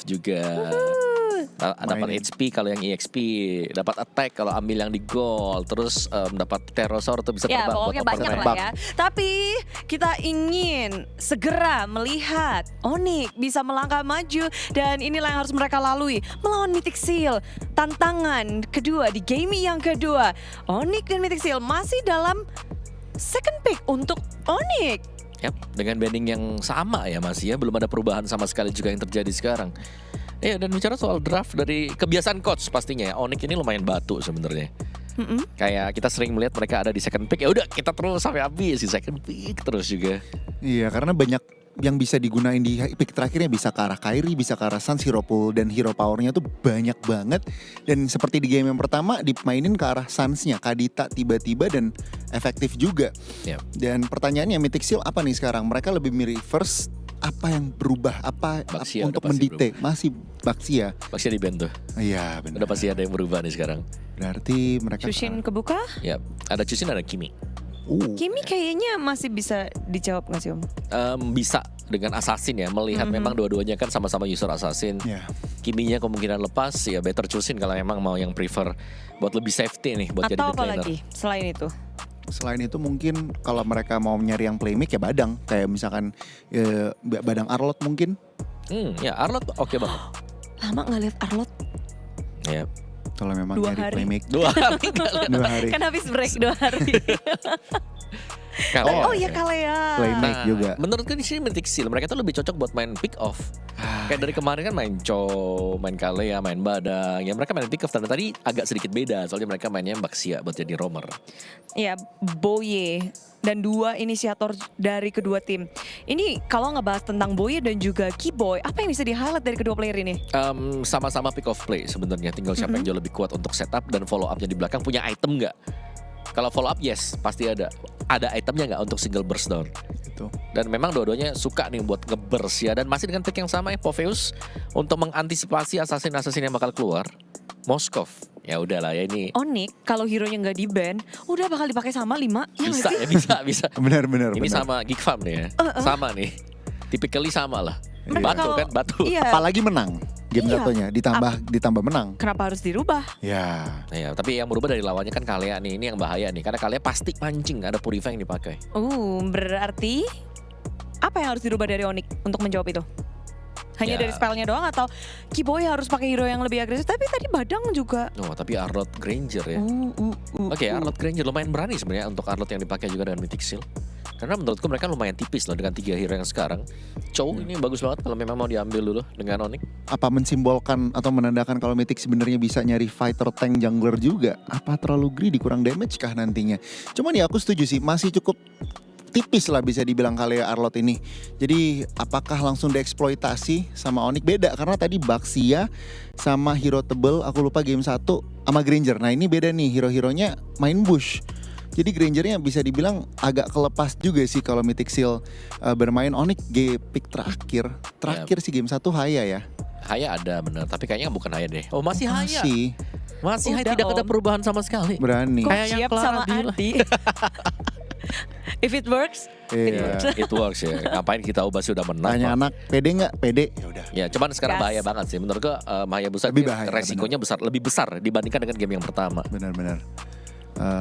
juga. Dapat HP kalau yang EXP, dapat attack kalau ambil yang di gold, terus dapat Pterosaur tuh bisa Ya terbang. pokoknya buat banyak open lah ya. Tapi kita ingin segera melihat Onyx bisa melangkah maju. Dan inilah yang harus mereka lalui. Melawan Mythic Seal. Tantangan kedua di game yang kedua. Onyx dan Mythic Seal masih dalam second pick untuk Onyx. Yap, dengan banding yang sama ya masih ya, belum ada perubahan sama sekali juga yang terjadi sekarang. Ya, dan bicara soal draft dari kebiasaan coach pastinya ya, Onyx ini lumayan batu sebenarnya. Kayak kita sering melihat mereka ada di second pick, ya udah kita terus sampai habis di second pick terus juga. Iya, karena banyak yang bisa digunain di pick terakhirnya, bisa ke arah Kairi, bisa ke arah Sans, hero pool dan hero powernya tuh banyak banget. Dan seperti di game yang pertama dimainin ke arah Sans-nya, Kadita tiba-tiba dan efektif juga. Yep. Dan pertanyaannya Mythic Seal apa nih sekarang? Mereka lebih mirip reverse, apa yang berubah? Apa Baxia untuk udah pasti mendite? Masih Baxia. Baxia di band tuh. Iya benar. Udah pasti ada yang berubah nih sekarang. Berarti mereka Chushin kebuka. Ya, ada Chushin, ada Kimi. Kimi kayaknya masih bisa dijawab gak sih Om? Bisa dengan Assassin ya, melihat memang dua-duanya kan sama-sama user Assassin. Ya. Kiminya kemungkinan lepas, ya better Chushin kalau memang mau yang prefer buat lebih safety nih buat jadi Atau mid apa laner. lagi selain itu? Selain itu mungkin kalau mereka mau nyari yang playmaker ya Badang. Kayak misalkan Badang Arlot mungkin. Ya Arlot oke banget. Lama gak lihat Arlot. Ya. Kalau memang 2 nyari hari. playmaker 2 hari nggak lihat. 2 hari. Kan habis break 2 hari. Kalea. Oh iya Kalea. Playmake juga. Menurutku di sini Mythic Seal mereka tuh lebih cocok buat main pick off. Kayak dari kemarin kan main Chow, main Kalea, main Badang. Ya mereka main pick off, tadi agak sedikit beda. Soalnya mereka mainnya Baxia buat jadi roamer. Ya Boye dan 2 inisiator dari kedua tim. Ini kalau ngebahas tentang Boye dan juga Keyboy, apa yang bisa di-highlight dari kedua player ini? Sama-sama pick off play sebenarnya. Tinggal siapa yang jauh lebih kuat untuk setup dan follow up-nya di belakang. Punya item nggak? Kalau follow up yes, pasti ada. Ada itemnya nggak untuk single burst down? Gitu. Dan memang dua-duanya suka nih buat nge-burst ya. Dan masih dengan pick yang sama Apophis untuk mengantisipasi assassin-assassin yang bakal keluar. Moskov, ya udahlah ya ini. Onyx kalau hero-nya nggak di-ban, udah bakal dipakai sama 5. Ya nggak Bisa sih? ya, bisa. Benar. Ini sama Geek Farm nih ya. Sama nih. Typically sama lah. Mereka Batu kalau- kan, batu. Iya. Apalagi menang game Iya. satunya ditambah menang. Kenapa harus dirubah? Ya. Ya, tapi yang berubah dari lawannya kan Kalea nih. Ini yang bahaya nih. Karena Kalea pasti mancing, ada Purify yang dipakai. Berarti apa yang harus dirubah dari Onyx untuk menjawab itu? Hanya Ya. dari spellnya doang atau Keyboy harus pakai hero yang lebih agresif? Tapi tadi Badang juga. Oh, tapi Arlot Granger ya. Oke, Arlot Granger lumayan berani sebenarnya untuk Arlot yang dipakai juga dengan Mythic Seal. Karena menurutku mereka lumayan tipis loh dengan 3 hero yang sekarang. Chow ini bagus banget kalau memang mau diambil dulu dengan Onyx. Apa mensimbolkan atau menandakan kalau Mythic sebenarnya bisa nyari fighter tank jungler juga? Apa terlalu greedy, kurang damage kah nantinya? Cuman ya aku setuju sih, masih cukup tipis lah bisa dibilang Kalea Arlot ini. Jadi apakah langsung dieksploitasi sama Onyx? Beda karena tadi Baxia sama hero tebel, aku lupa game 1 sama Granger. Nah ini beda nih, hero-heronya main bush. Jadi Grangernya bisa dibilang agak kelepas juga sih kalau Mythic Seal bermain. Onyx pick terakhir sih game 1 Haya ya. Haya ada bener, tapi kayaknya bukan Haya deh. Oh masih Haya. Masih Haya, Udah, tidak ada Om. perubahan sama sekali. Berani. Kok Kayak yang siap Clara sama bilang. Adi? If it works, Iya. It works ya. Ngapain kita ubah sudah menang. Tanya Pak. anak, pede nggak? Pede. Ya udah. Ya, cuman sekarang Gas. bahaya banget sih. Menurut gua Hayabusa Lebih ini bahaya, resikonya lebih besar dibandingkan dengan game yang pertama. Benar-benar.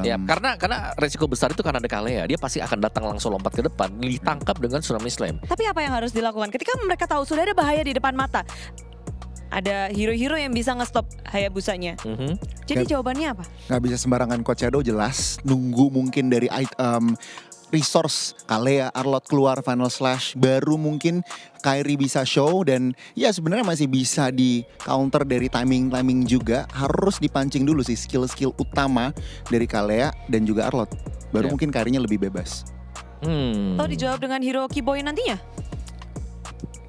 Ya, karena resiko besar itu karena ada Kalea. Dia pasti akan datang langsung lompat ke depan, ditangkap dengan Tsunami Slam. tapi apa yang harus dilakukan ketika mereka tahu sudah ada bahaya di depan mata? Ada hero-hero yang bisa nge-stop Hayabusanya. Jadi jawabannya apa? Nggak bisa sembarangan Coach Shadow, jelas. Nunggu mungkin dari resource Kalea, Arlot keluar Final Slash, baru mungkin Kairi bisa show. Dan ya sebenarnya masih bisa di counter dari timing juga. Harus dipancing dulu sih skill-skill utama dari Kalea dan juga Arlot. Baru Ya. mungkin Kairinya lebih bebas. Atau dijawab dengan hero Keyboy nantinya?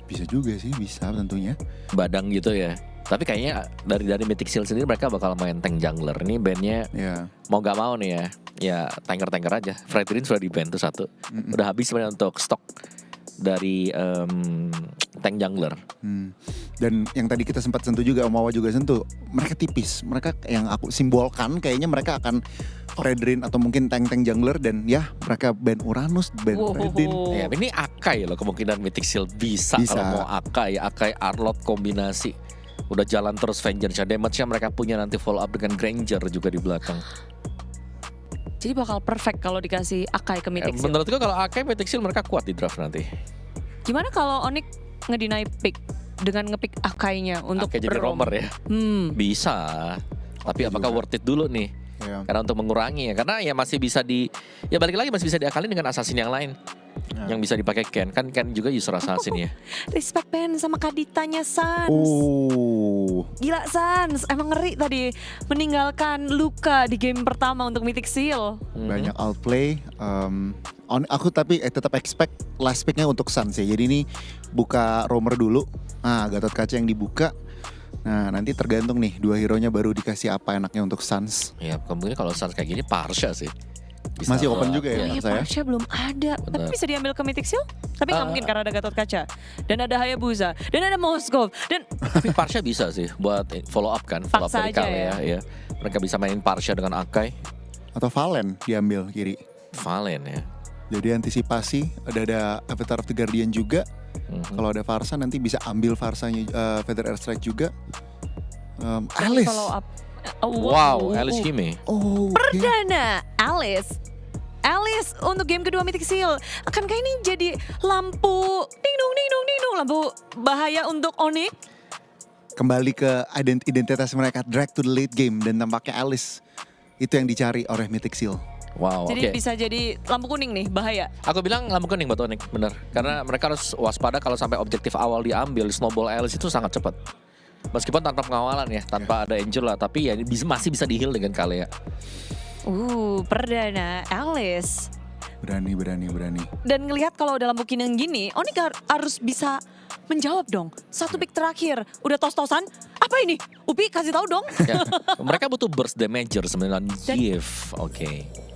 Bisa juga sih, bisa tentunya. Badang gitu ya. Tapi kayaknya dari Mythic Seal sendiri mereka bakal main tank jungler. Ini bandnya Ya. mau gak mau nih ya. Ya tanker-tanker aja. Fredrin sudah di ban tuh 1. Udah habis sebenarnya untuk stok dari tank jungler. Dan yang tadi kita sempat sentuh juga, Om Wawa juga sentuh, mereka tipis. Mereka yang aku simbolkan kayaknya mereka akan Fred Rin atau mungkin tank-tank jungler, dan ya mereka ban Uranus, ban Fred Rin. Ya, ini Akai loh kemungkinan Mythic Seal bisa. Kalau mau Akai Arlott kombinasi. Udah jalan terus Vengeance, damage-nya mereka punya nanti follow up dengan Granger juga di belakang. Jadi bakal perfect kalau dikasih Akai ke Mythic Seal. Menurutku kalau Akai Mythic Seal mereka kuat di draft nanti. Gimana kalau Onyx ngedeny pick dengan ngepick Akainya untuk Akai jadi roamer ya? Bisa. Tapi apakah worth it dulu nih? Ya. Karena untuk mengurangi ya, karena ya masih bisa ya balik lagi masih bisa diakalin dengan assassin yang lain. Yang bisa dipakai Ken, kan Ken juga user assassin ya. Respect Ben sama Kaditanya Sans. Gila Sans, emang ngeri tadi meninggalkan luka di game pertama untuk Mythic Seal. Banyak outplay. Aku tapi tetap expect last picknya untuk Suns ya. Jadi ini buka roamer dulu. Nah, Gatot Kaca yang dibuka. Nah, nanti tergantung nih dua hero-nya baru dikasih apa enaknya untuk Suns. Ya, kemungkinan kalau Suns kayak gini Parsha sih. Bisa Masih open juga ya, Iya, saya. Parsha belum ada. Benar. Tapi bisa diambil ke Mythic Seal? Tapi nggak mungkin karena ada Gatot Kaca. Dan ada Hayabusa. Dan ada Moskov. Dan Tapi Parsha bisa sih buat follow up kan. Follow up Paksa dari aja Kalea ya. Mereka bisa mainin Parsha dengan Akai. Atau Valen diambil kiri. Valen ya. Jadi antisipasi, ada Avatar of the Guardian juga. Kalau ada Farsa nanti bisa ambil Farsanya Feather Airstrike juga. Alice. follow up. Wow, Alice Hime. Perdana Alice. Alice untuk game kedua Mythic Seal. Akankah ini jadi lampu ding dong lampu bahaya untuk Onyx? Kembali ke identitas mereka, drag to the late game, dan tampaknya Alice itu yang dicari oleh Mythic Seal. Wow, Jadi oke. bisa jadi lampu kuning nih, bahaya. Aku bilang lampu kuning buat Onyx, bener. Karena mereka harus waspada kalau sampai objektif awal diambil, snowball Alice itu sangat cepat. Meskipun tanpa pengawalan ya, tanpa ada Angel lah, tapi ya masih bisa di-heal dengan Kalea. Perdana Alice. Berani. Dan ngelihat kalau dalam bukinan gini, Onyx harus bisa menjawab dong. Satu pick terakhir, udah tos-tosan. Apa ini? Upi kasih tahu dong. Ya, mereka butuh burst damager sebenarnya. Yif, oke.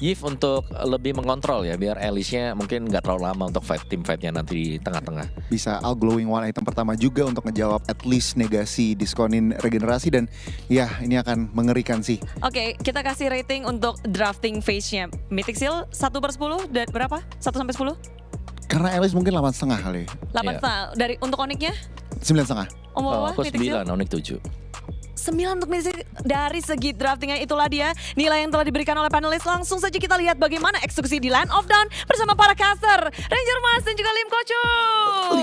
Yif untuk lebih mengontrol ya, biar Alice-nya mungkin nggak terlalu lama untuk team fight-nya nanti di tengah-tengah. Bisa all glowing one item pertama juga untuk ngejawab at least negasi, diskonin regenerasi, dan ya ini akan mengerikan sih. Oke, kita kasih rating untuk drafting phase-nya. Mythic Seal 1/10 dan berapa? 1 sampai 10? Karena Alice mungkin 8,5 kali. 8 dari untuk Onyx-nya? 9,5. Aku 9, Onyx 7. 9 untuk Mythic. Dari segi draftingnya itulah dia nilai yang telah diberikan oleh panelis. Langsung saja kita lihat bagaimana eksekusi di Land of Dawn bersama para caster Ranger Mas dan juga Lim Kocu.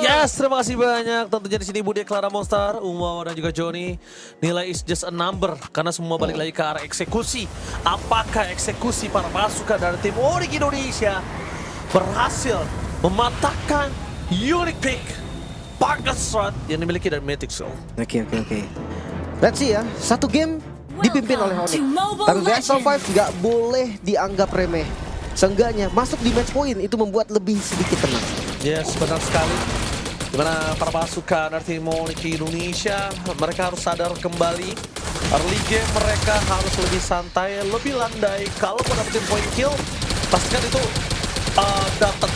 Yes, terima kasih banyak. Tentunya di sini Budi, Clara Monster, Umawa dan juga Johnny. Nilai is just a number karena semua balik lagi ke arah eksekusi. Apakah eksekusi para pasukan dari tim Onyx Indonesia berhasil mematahkan unique pick Pagas Strat yang dimiliki dari Mythic Seal? Oke. Let's see ya, satu game dipimpin oleh Onyx. Tapi Vessel 5 nggak boleh dianggap remeh. Seenggaknya masuk di match point itu membuat lebih sedikit tenang. Yes, benar sekali. Dimana para pasukan dari tim Onyx Indonesia, mereka harus sadar kembali. Early game mereka harus lebih santai, lebih landai. Kalau mau dapetin point kill, pastikan itu dapat.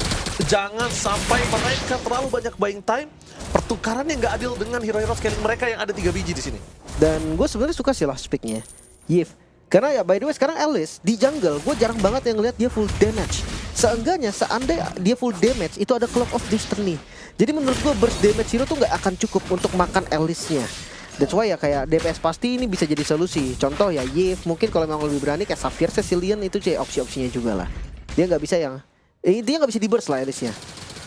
Jangan sampai mereka terlalu banyak buying time. Pertukaran yang nggak adil dengan hero-hero scaling mereka yang ada 3 biji di sini. Dan gue sebenarnya suka sih last picknya Yif. Karena ya by the way sekarang Alice di jungle gue jarang banget yang ngeliat dia full damage. Seenggaknya seandainya dia full damage itu ada Cloak of Destiny. Jadi menurut gue burst damage hero tuh nggak akan cukup untuk makan Alice-nya. That's why ya kayak DPS pasti ini bisa jadi solusi. Contoh ya Yif, mungkin kalau memang lebih berani kayak Sapphire Cecilian itu sih opsi-opsinya juga lah. Dia nggak bisa yang dia nggak bisa di burst lah Alice-nya.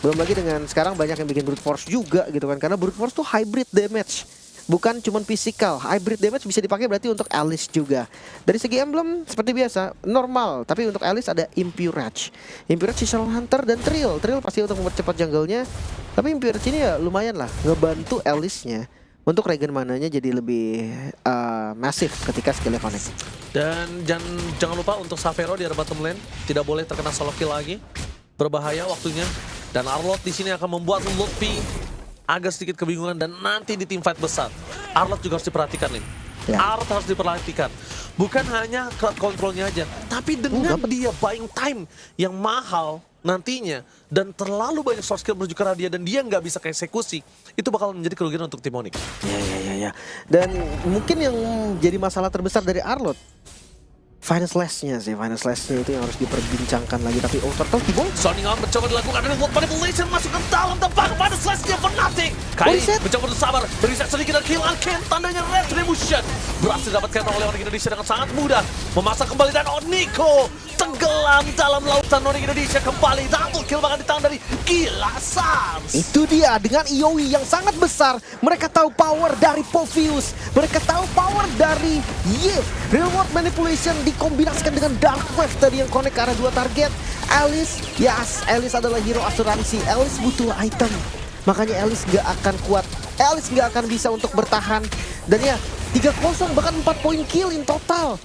Belum lagi dengan sekarang banyak yang bikin brute force juga gitu kan. Karena brute force tuh hybrid damage, bukan cuman physical. Hybrid damage bisa dipakai berarti untuk Alice juga. Dari segi emblem seperti biasa normal, tapi untuk Alice ada Impurage. Impurage, Seasonal Hunter, dan Trill. Trill pasti untuk mempercepat jungle-nya. Tapi Impurage ini ya lumayan lah ngebantu Alice-nya untuk regen mananya jadi lebih masif ketika skillnya connect. Dan jangan lupa untuk Savero di area bottom lane tidak boleh terkena solo kill lagi. Berbahaya waktunya. Dan Arlott di sini akan membuat Lutfi agak sedikit kebingungan dan nanti di team fight besar Arlott juga harus diperhatikan nih. Ya. Arlott harus diperhatikan. Bukan hanya crowd controlnya aja, tapi dengan dia buying time yang mahal nantinya dan terlalu banyak short skill menuju ke arah dia dan dia nggak bisa keeksekusi, itu bakal menjadi kerugian untuk tim Onyx. Ya. Dan mungkin yang jadi masalah terbesar dari Arlot, Final Slash-nya itu yang harus diperbincangkan lagi. Tapi Turtle Keyboy Zoning out mencoba dilakukan dengan World Manipulation masuk ke dalam tempat pada slash-nya Fnatic. Kairi Reset. mencoba bersabar, beriset sedikit dan kill Ken, tandanya Retribution. Berhasil didapatkan oleh Onyx Indonesia dengan sangat mudah. Memasak kembali dan Oniko tenggelam dalam lautan Onyx Indonesia kembali. Double kill bahkan di tangan dari Gila Sans. itu dia dengan EOE yang sangat besar. Mereka tahu power dari Povius, mereka tahu power dari Yves. Real World Manipulation dikombinasikan dengan Dark Wave tadi yang connect ke arah 2 target. Alice, yes, Alice adalah hero asuransi. Alice butuh item, makanya Alice gak akan kuat. Alice gak akan bisa untuk bertahan. Dan ya 3-0 bahkan 4 poin kill in total.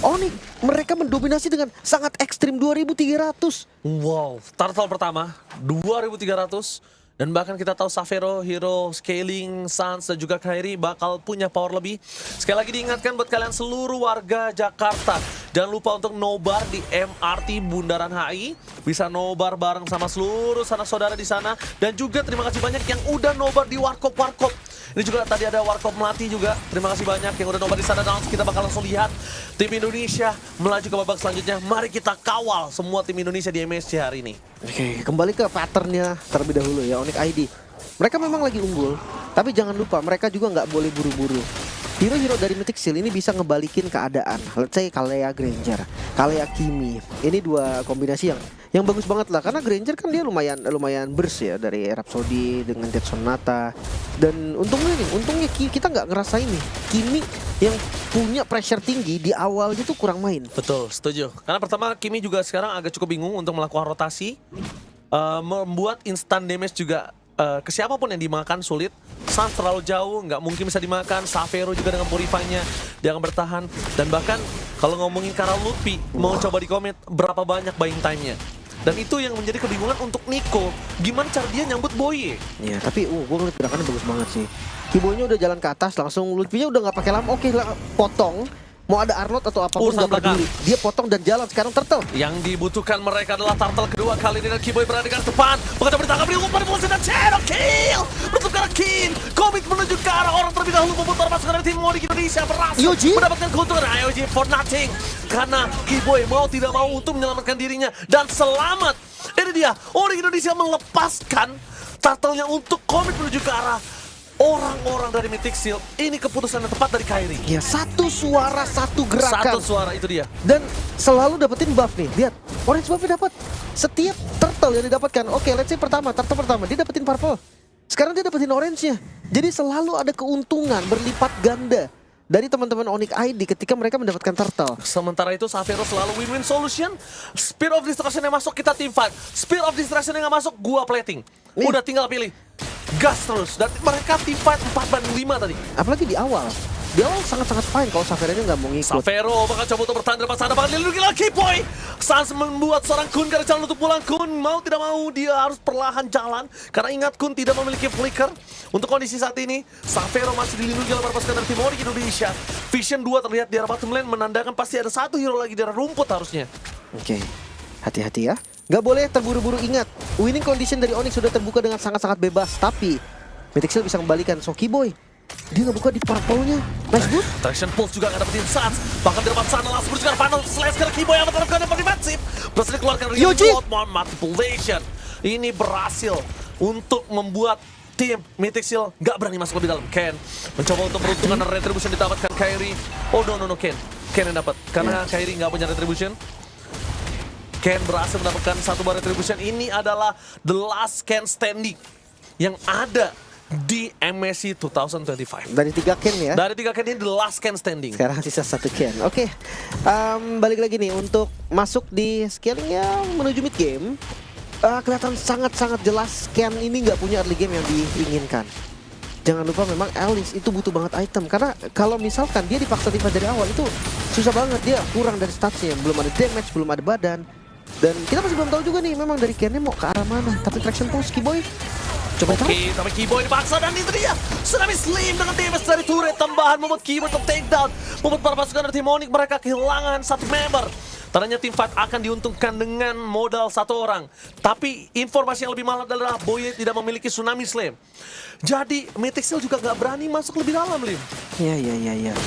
Onyx mereka mendominasi dengan sangat ekstrim 2300. Wow, turtle pertama 2300 dan bahkan kita tahu Savero, Hero, Scaling, Sans dan juga Kairi bakal punya power lebih. Sekali lagi diingatkan buat kalian seluruh warga Jakarta, jangan lupa untuk nobar di MRT Bundaran HI. Bisa nobar bareng sama seluruh sanak saudara di sana dan juga terima kasih banyak yang udah nobar di Warkop. Ini juga tadi ada Warkop Melati juga. Terima kasih banyak yang udah nobar di sana dan langsung kita bakal langsung lihat tim Indonesia melaju ke babak selanjutnya. Mari kita kawal semua tim Indonesia di MSC hari ini. Oke, kembali ke patternnya terlebih dahulu ya, Onyx ID. Mereka memang lagi unggul, tapi jangan lupa mereka juga nggak boleh buru-buru. Hero-hero dari Mythic Seal ini bisa ngebalikin keadaan. Let's say Kalea Granger, Kalea Kimi. Ini dua kombinasi yang bagus banget lah. Karena Granger kan dia lumayan burst ya dari Rhapsody dengan Dead Sonata. Dan untungnya kita nggak ngerasain nih Kimi yang punya pressure tinggi di awal itu kurang main. Betul, setuju. Karena pertama Kimi juga sekarang agak cukup bingung untuk melakukan rotasi. Membuat instant damage juga ke siapapun yang dimakan sulit. Sans terlalu jauh, nggak mungkin bisa dimakan. Savero juga dengan Purify-nya dia akan bertahan. Dan bahkan kalau ngomongin Karel Lutfi mau coba di-comment berapa banyak buying time-nya. Dan itu yang menjadi kebingungan untuk Nico. Gimana cara dia nyambut Boye? Ya, tapi gue ngeliat gerakannya bagus banget sih. Kiboynya udah jalan ke atas, langsung Lutfi-nya udah nggak pakai lama. Oke lah, potong. Mau ada Arlot atau apapun Urusan nggak peduli. Dia potong dan jalan. Sekarang Turtle. Yang dibutuhkan mereka adalah turtle kedua kali ini dan Kiboy berada di garis depan. Mencoba ditangkap di umpan polisi dan Chero kill. Menutup ke arah Kin. Komit menuju ke arah orang terlebih dahulu memutar masuk dari tim Onyx Indonesia berhasil Yoji mendapatkan keuntungan IOG for nothing. Karena Kiboy mau tidak mau untuk menyelamatkan dirinya dan selamat. Ini dia Onyx Indonesia melepaskan turtle-nya untuk komit menuju ke arah orang-orang dari Mythic Seal. Ini keputusan yang tepat dari Kairi. Ya, satu suara, satu gerakan. Satu suara itu dia. Dan selalu dapetin buff nih. Lihat, orange buffnya dapat. Setiap turtle yang didapatkan. Oke, let's say turtle pertama dia dapetin purple. Sekarang dia dapetin orange-nya. Jadi selalu ada keuntungan berlipat ganda dari teman-teman Onyx ID ketika mereka mendapatkan turtle. Sementara itu Savero selalu win-win solution. Spear of Distraction yang masuk kita team fight. Spear of Distraction yang gak masuk gua plating. Udah tinggal pilih. Gas terus. Dan mereka team fight 4-5 tadi. Apalagi di awal. Di awal sangat-sangat fine kalau Savero-nya nggak mau ngikut. Savero bakal coba untuk bertahan depan sana. Bakal dilindungi lagi Boy. Sans membuat seorang Kun karena jalan untuk pulang. Kun mau tidak mau dia harus perlahan jalan. Karena ingat Kun tidak memiliki flicker. Untuk kondisi saat ini Savero masih dilindungi oleh para pasukan dari tim Onyx Indonesia. Vision 2 terlihat di arah bottom lane menandakan pasti ada satu hero lagi di arah rumput harusnya. Oke, hati-hati ya. Nggak boleh terburu-buru, ingat. Winning condition dari Onyx sudah terbuka dengan sangat-sangat bebas. Tapi Mythic Seal bisa kembalikan. So Kiboy, dia nggak buka di purple-nya. Nice boost. Traction Pulse juga nggak dapetin Sans. Bahkan di depan sana langsung juga final slash ke Kiboy yang menerapkan depan defensif. Berhasil dikeluarkan Yoji. Manipulation. Ini berhasil untuk membuat tim Mythic Seal nggak berani masuk lebih dalam. Ken mencoba untuk peruntungan dan retribution didapatkan Kairi. Oh no Ken yang dapat karena Kairi nggak punya retribution. Ken berhasil mendapatkan satu bar retribution. Ini adalah the last Ken standing yang ada di MSC 2025. Dari 3 Ken ya. Dari 3 Ken ini the last Ken standing. Sekarang sisa 1 Ken. Oke, balik lagi nih untuk masuk di scalingnya menuju mid game. Kelihatan sangat-sangat jelas Ken ini nggak punya early game yang diinginkan. Jangan lupa memang Alice itu butuh banget item. Karena kalau misalkan dia dipaksa tiba dari awal itu susah banget. Dia kurang dari statsnya. Belum ada damage, belum ada badan. Dan kita masih belum tahu juga nih memang dari Ken-nya mau ke arah mana. Tapi Traction Pulse Kiboy coba tahu. Oke, tapi Kiboy dipaksa dan itu dia Tsunami Slim dengan damage dari turret tambahan membuat Kiboy untuk takedown. Membuat para pasukan dari tim Onyx mereka kehilangan satu member. Tandanya tim fight akan diuntungkan dengan modal 1 orang. Tapi informasi yang lebih malam adalah Boye tidak memiliki Tsunami Slam. Jadi Mythic Seal juga nggak berani masuk lebih dalam, Lim. Iya.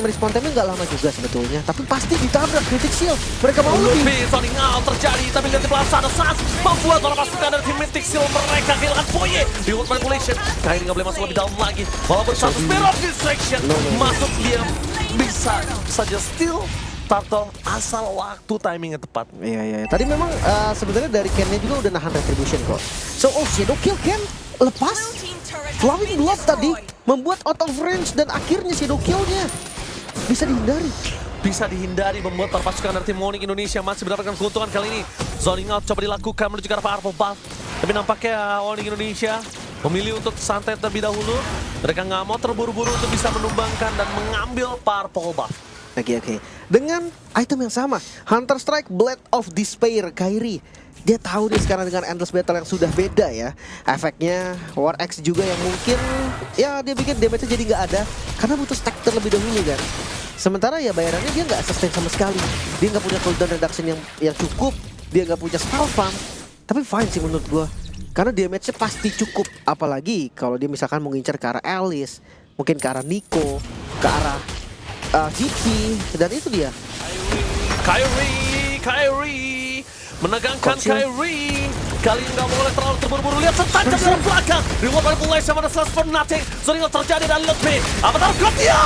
Respawn time-nya nggak lama juga sebetulnya, tapi pasti ditabrak Mythic Seal. Mereka mau lebih. Sounding out terjadi, tapi lihat di belakang sana Sans membuat para pasukan dari tim Mythic Seal mereka kehilangan Boye. Reward manipulation, Kairi nggak boleh masuk lebih dalam lagi. Walaupun satu Spear of Distraction masuk, dia bisa saja steal turtle asal waktu timingnya tepat. Iya. Tadi memang sebenarnya dari Ken-nya juga udah nahan Retribution kok. So, Shadow Kill Ken lepas. Flowing Blood tadi membuat out of range dan akhirnya Shadow Kill-nya bisa dihindari. Bisa dihindari, membuat para pasukan dari tim Onyx Indonesia masih mendapatkan keuntungan kali ini. Zoning out coba dilakukan menuju ke arah Purple Buff. Tapi nampaknya Onyx Indonesia memilih untuk santai terlebih dahulu. Mereka nggak mau terburu-buru untuk bisa menumbangkan dan mengambil Purple Buff. Oke. Dengan item yang sama, Hunter Strike Blade of Despair Kairi. Dia tahu nih sekarang dengan Endless Battle yang sudah beda ya. Efeknya War X juga yang mungkin ya dia bikin damage-nya jadi nggak ada karena butuh stack terlebih dahulu kan. Sementara ya bayarannya dia nggak sustain sama sekali. Dia nggak punya cooldown reduction yang cukup. Dia nggak punya spell farm. Tapi fine sih menurut gua. Karena damage-nya pasti cukup. Apalagi kalau dia misalkan mengincar ke arah Alice, mungkin ke arah Nico, ke arah GP, dan itu dia. Kairi menegangkan Kairi. Kali ini nggak boleh terlalu terburu-buru. Lihat tertancap dalam belakang. Reward manipulation pada slash for nothing. Zoning out terjadi dan Lutfi. Apa tahu klub dia?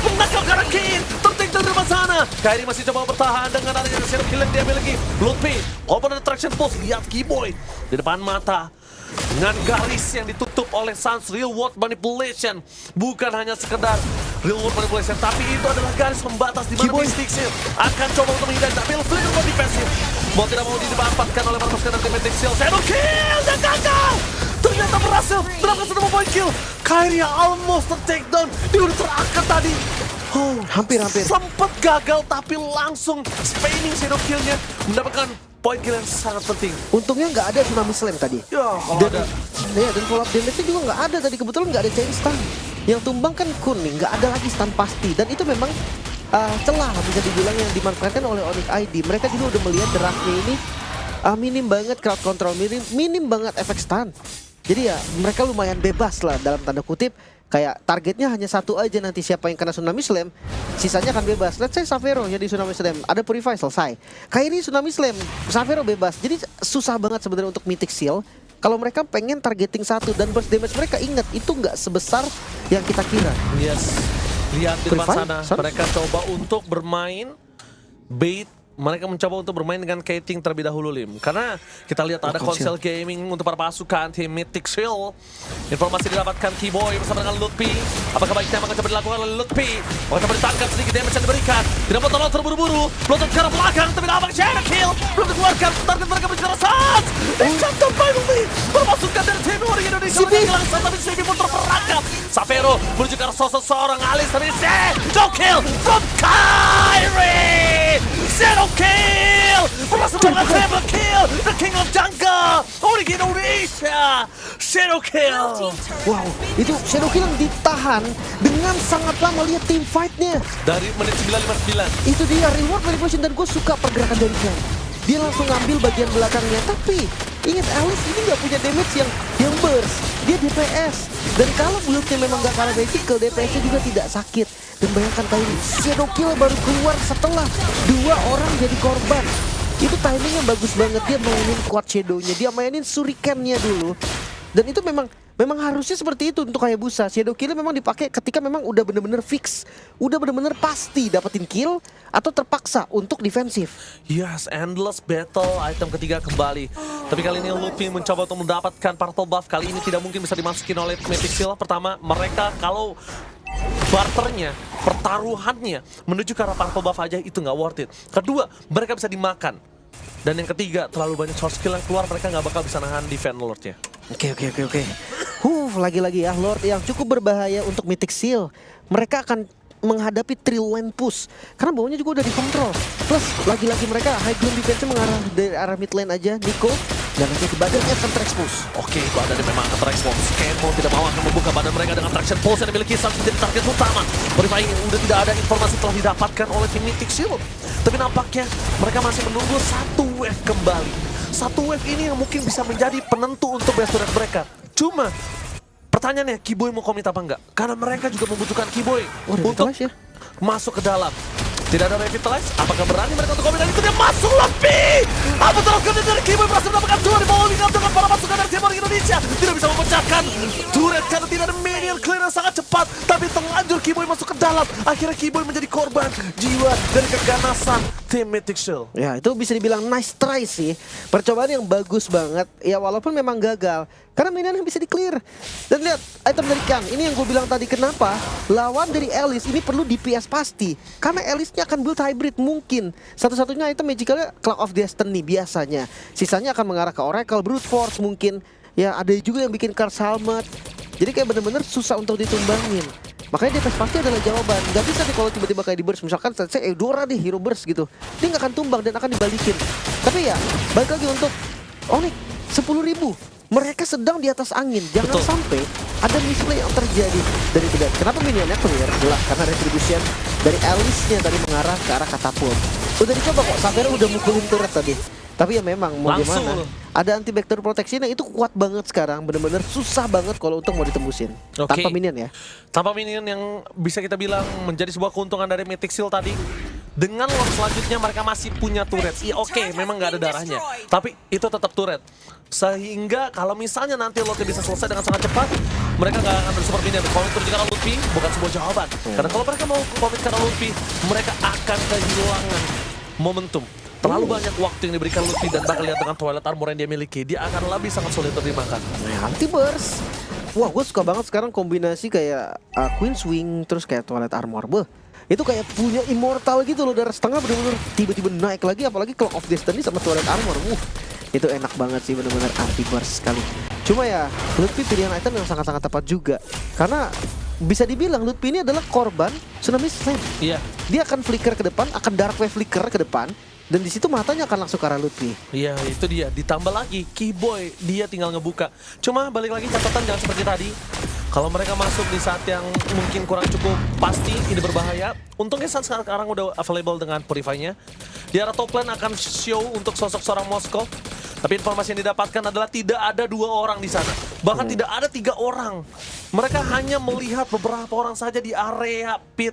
Menangkap ke arah Kin. Tertik dari depan sana. Kairi masih coba bertahan dengan adanya Shadow Kill yang dia miliki. Lutfi, open attraction pulse. Lihat Keyboy di depan mata. Dengan garis yang ditutup oleh Sans Real World Manipulation. Bukan hanya sekedar Real World Manipulation, tapi itu adalah garis pembatas di mana Mystic Seal akan coba untuk menghindari, tapi Flynn lebih defensif. Mau tidak mau didapatkan oleh para pasukan dari Mystic Seal. Shadow Kill dan gagal. Ternyata berhasil mendapatkan 1 point kill. Kairi almost take down. Dia udah terangkat tadi. Hampir. Sempat gagal tapi langsung spinning Shadow Kill-nya mendapatkan point kill yang sangat penting. Untungnya nggak ada Tsunami Slam tadi. Ya, Dan follow up damage-nya juga nggak ada tadi. Kebetulan nggak ada chain stun. Yang tumbang kan kuning, nggak ada lagi stun pasti. Dan itu memang celah bisa dibilang yang dimanfaatkan oleh Onyx ID. Mereka juga udah melihat draftnya ini minim banget crowd control, minim banget efek stun. Jadi ya mereka lumayan bebas lah dalam tanda kutip. Kayak targetnya hanya satu aja, nanti siapa yang kena Tsunami Slam, sisanya akan bebas. Let's say Xavero jadi Tsunami Slam, ada Purify selesai. Kairi Tsunami Slam, Xavero bebas. Jadi susah banget sebenarnya untuk Mythic Seal. Kalau mereka pengen targeting satu dan burst damage mereka, ingat itu nggak sebesar yang kita kira. Yes, lihat di depan Purify? sana, mereka coba untuk bermain bait. Mereka mencoba untuk bermain dengan Kating terlebih dahulu, Lim. Karena kita lihat ada konsel gaming untuk para pasukan tim Mythic Seal. Informasi didapatkan Keyboy bersama dengan Lutfi. Apakah baiknya akan coba dilakukan oleh Lutfi? Akan coba ditangkap sedikit damage yang diberikan. Tidak mau terlalu terburu-buru. Belum ke arah belakang, tapi dapat Shadow Kill. Belum dikeluarkan, target mereka menuju ke arah Sans. Dicatat finally. Perpasukan dari tim Onyx Indonesia hilang Sans, tapi CB pun terperangkap. Xavero menuju ke arah sosok seorang Alice, tapi Shadow Kill from Kairi. Shadow Kill! Berhasil melakukan triple kill! The King of Jungle! Onyx Indonesia! Shadow Kill! Wow, itu Shadow Kill yang ditahan dengan sangat lama. Lihat team fight-nya. Dari menit 9:59. Itu dia reward manipulation dan gue suka pergerakan dari Ken. Dia langsung ngambil bagian belakangnya, tapi ingat Alice ini nggak punya damage yang burst. Dia DPS. Dan kalau build-nya memang nggak kalah basic, DPS-nya juga tidak sakit. Dan bayangkan kali Shadow Kill baru keluar setelah 2 orang jadi korban. Itu timingnya bagus banget. Dia mainin quad Shadow-nya, dia mainin Shuriken-nya dulu. Dan itu memang harusnya seperti itu untuk Hayabusa. Shadow Kill memang dipakai ketika memang udah bener-bener fix, udah bener-bener pasti dapetin kill atau terpaksa untuk defensif. Yes, Endless Battle item ketiga kembali. Tapi kali ini Lutfi mencoba untuk mendapatkan Purple Buff. Kali ini tidak mungkin bisa dimasukin oleh Mythic Seal. Pertama, mereka kalau barternya, pertaruhannya menuju ke arah Purple Buff aja itu nggak worth it. Kedua, mereka bisa dimakan. Dan yang ketiga, terlalu banyak short skill yang keluar, mereka nggak bakal bisa nahan defend Lord-nya. Oke. Lagi-lagi ya Lord yang cukup berbahaya untuk Mythic Seal. Mereka akan menghadapi Trillion push karena bawahnya juga udah dikontrol. Plus lagi-lagi mereka high ground defense mengarah dari arah mid lane aja. Nico Dan nanti badannya akan terekspos. Oke, badannya memang akan terekspos. Kemo tidak mau akan membuka badan mereka dengan traction pulse yang dimiliki saat menjadi target utama. Purify udah tidak ada informasi telah didapatkan oleh tim Mythic Shield. Tapi nampaknya mereka masih menunggu satu wave kembali. Satu wave ini yang mungkin bisa menjadi penentu untuk best turret mereka. Cuma pertanyaannya, Kiboy mau komit apa enggak? Karena mereka juga membutuhkan Kiboy untuk Ya. masuk ke dalam. Tidak ada revitalize, apakah berani mereka untuk komit? Dan itu dia masuk lebih! Apa terlalu dari Kiboy berhasil mendapatkan 2 di bawah lingkup dengan para pasukan dari Timor Indonesia. Tidak bisa memecahkan turret karena tidak ada minion clearance sangat cepat. Tapi terlanjur Kiboy masuk ke dalam. Akhirnya Kiboy menjadi korban jiwa dari keganasan tim Mythic Shield. Ya, itu bisa dibilang nice try sih. Percobaan yang bagus banget. Ya walaupun memang gagal. Karena minionnya bisa di-clear. Dan lihat, item dari Kang. Ini yang gue bilang tadi, kenapa lawan dari Alice ini perlu DPS pasti. Karena Alice-nya akan build hybrid mungkin. Satu-satunya item magicalnya Clock of Destiny biasanya. Sisanya akan mengarah ke Oracle, Brute Force mungkin. Ya ada juga yang bikin Curse Helmet. Jadi kayak bener-bener susah untuk ditumbangin. Makanya DPS pasti adalah jawaban. Gak bisa nih kalau tiba-tiba kayak di burst. Misalkan saya Eudora deh, hero burst gitu. Dia gak akan tumbang dan akan dibalikin. Tapi ya, balik lagi untuk Onyx 10.000. Mereka sedang di atas angin. Jangan Betul. sampai ada misplay yang terjadi dari tidak. Kenapa minionnya clear? Jelas karena retribution dari Alice-nya tadi mengarah ke arah katapult. Udah dicoba kok, Savera udah mukulin turret tadi. Tapi ya memang mau Langsung. gimana? Ada anti backdoor protection-nya itu kuat banget sekarang. Bener-bener susah banget kalau untuk mau ditembusin. Oke. Tanpa minion ya. Tanpa minion yang bisa kita bilang menjadi sebuah keuntungan dari Mythic Shield tadi. Dengan lord selanjutnya mereka masih punya turret. Iya oke, memang nggak ada darahnya. Tapi itu tetap turret. Sehingga kalau misalnya nanti lordnya bisa selesai dengan sangat cepat, mereka nggak akan super minion. Komit karena Ludpi bukan sebuah jawaban. Karena kalau mereka mau komit karena Ludpi, mereka akan kehilangan momentum. Terlalu banyak waktu yang diberikan Ludpi dan bakal lihat dengan Twilight Armor yang dia miliki. Dia akan lebih sangat sulit terdimakan. Anti burst. Wah, gue suka banget sekarang kombinasi kayak Queen's Wing terus kayak Twilight Armor. Beuh, itu kayak punya immortal gitu loh, darah setengah bener-bener tiba-tiba naik lagi, apalagi Clock of Destiny sama Twilight Armor. Itu enak banget sih, bener-bener anti burst sekali. Cuma ya, Ludpi pilihan item yang sangat-sangat tepat juga. Karena bisa dibilang Ludpi ini adalah korban Tsunami Slam. Iya. Dia akan flicker ke depan, akan dark wave flicker ke depan. Dan di situ matanya akan langsung ke arah Ludpi. Iya itu dia, ditambah lagi Kiboy dia tinggal ngebuka. Cuma balik lagi catatan jangan seperti tadi. Kalau mereka masuk di saat yang mungkin kurang cukup pasti ini berbahaya. Untungnya saat sekarang udah available dengan Purify-nya. Di arah top lane akan show untuk sosok seorang Moskov. Tapi informasi yang didapatkan adalah tidak ada 2 orang di sana. Bahkan tidak ada 3 orang. Mereka hanya melihat beberapa orang saja di area pit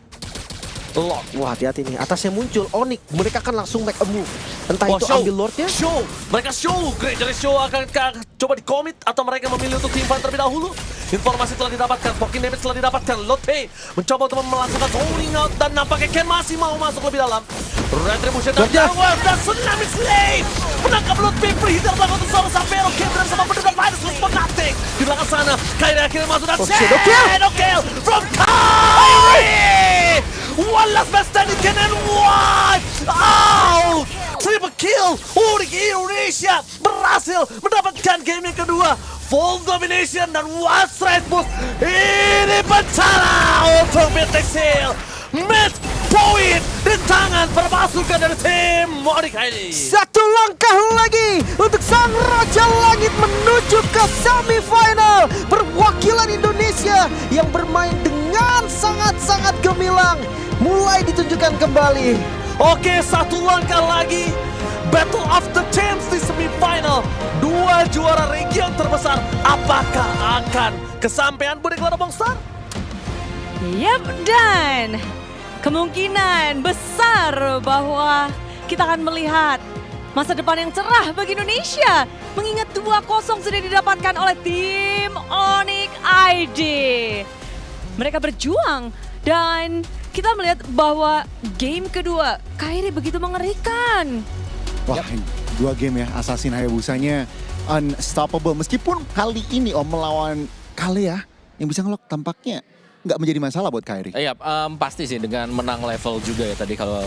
Lord. Wah, hati-hati nih. Atasnya muncul Onyx. Mereka akan langsung make a move. Entah itu show. ambil Lordnya. Show. Mereka show. Great dari show akan coba di-commit atau mereka memilih untuk team fight terlebih dahulu. Informasi telah didapatkan. Poking damage telah didapatkan. Lotpe mencoba untuk melakukan zoning out dan nampaknya Ken masih mau masuk lebih dalam. Retribution dan Tower dan Tsunami Slave menangkap Lotpe. Prehitter belakang untuk seorang Savero. Ken dan sama pendekat Virus respon nothing. Di belakang sana Kairi akhirnya masuk dan Shadow Kill from Kairi. One last man standing can and one out! Triple kill! Onyx Indonesia berhasil mendapatkan game yang kedua. Full domination dan one straight boost. Ini bencana untuk Mythic Shield. Match point di tangan para pasukan dari tim Onyx ini. Satu langkah lagi untuk Sang Raja Langit menuju ke semifinal. Perwakilan Indonesia yang bermain dengan sangat-sangat gemilang mulai ditunjukkan kembali. Oke, satu langkah lagi. Battle of the Champs di semifinal. 2 juara region terbesar. Apakah akan kesampaian Bude Clara Bongstar? Yap, dan kemungkinan besar bahwa kita akan melihat masa depan yang cerah bagi Indonesia. Mengingat 2-0 sudah didapatkan oleh tim Onyx ID. Mereka berjuang dan kita melihat bahwa game kedua Kairi begitu mengerikan. Wah, 2 game ya, Assassin Hayabusanya unstoppable. Meskipun kali ini Om melawan Kalea yang bisa ngelok tampaknya nggak menjadi masalah buat Kairi. Iya, pasti sih dengan menang level juga ya tadi kalau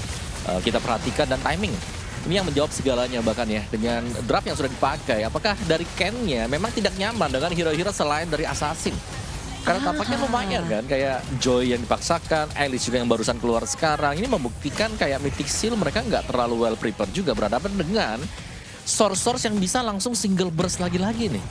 kita perhatikan dan timing. Ini yang menjawab segalanya bahkan ya dengan draft yang sudah dipakai. Apakah dari Ken-nya memang tidak nyaman dengan hero-hero selain dari Assassin? Karena tampaknya lumayan kan, kayak Joy yang dipaksakan, Alice juga yang barusan keluar sekarang. Ini membuktikan kayak Mythic Shield mereka nggak terlalu well prepared juga berhadapan dengan source yang bisa langsung single burst lagi-lagi nih.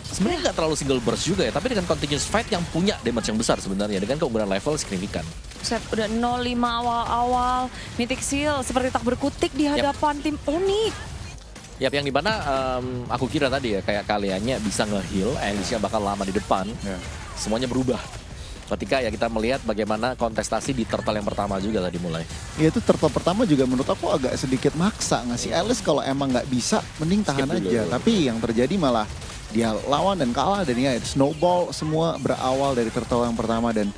Sebenarnya nggak terlalu single burst juga ya, tapi dengan continuous fight yang punya damage yang besar sebenarnya dengan keunggulan level signifikan. Set udah 0-5 awal-awal. Mythic Seal seperti tak berkutik di hadapan tim Onyx. Yap, yang dimana aku kira tadi ya kayak kaliannya bisa nge-heal, Alicia bakal lama di depan. Semuanya berubah. Ketika ya kita melihat bagaimana kontestasi di turtle yang pertama juga tadi mulai. Ya itu turtle pertama juga menurut aku agak sedikit maksa ngasih Alice kalau emang nggak bisa mending tahan Skip dulu. aja. Tapi yang terjadi malah dia lawan dan kalah dan ya snowball semua berawal dari turtle yang pertama dan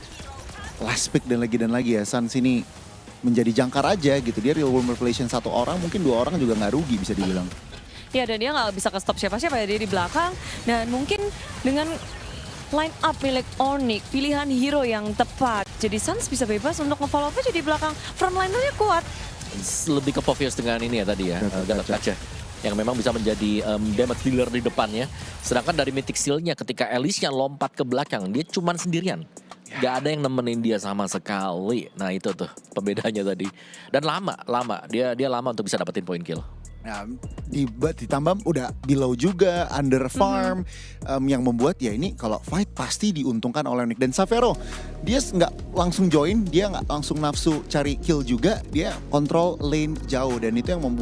last pick dan lagi ya. Suns ini menjadi jangkar aja gitu. Dia real world manipulation satu orang mungkin 2 orang juga nggak rugi bisa dibilang. Ya dan dia nggak bisa ke stop siapa-siapa ya, dia di belakang. Dan mungkin dengan line up milik Onyx, pilihan hero yang tepat. Jadi Suns bisa bebas untuk nge-follow up aja di belakang. Frontline-nya kuat. Lebih ke Povius dengan ini ya tadi ya, Gatot Kaca. Yang memang bisa menjadi damage dealer di depannya. Sedangkan dari Mythic Seal-nya ketika Alicia lompat ke belakang, dia cuman sendirian. Gak ada yang nemenin dia sama sekali. Nah itu tuh pembedanya tadi. Dan lama. Dia lama untuk bisa dapetin point kill. Nah, ditambah udah below juga, under farm, yang membuat ya ini kalau fight pasti diuntungkan oleh Onyx. Dan Savero, dia nggak langsung join, dia nggak langsung nafsu cari kill juga, dia kontrol lane jauh. Dan itu yang membuat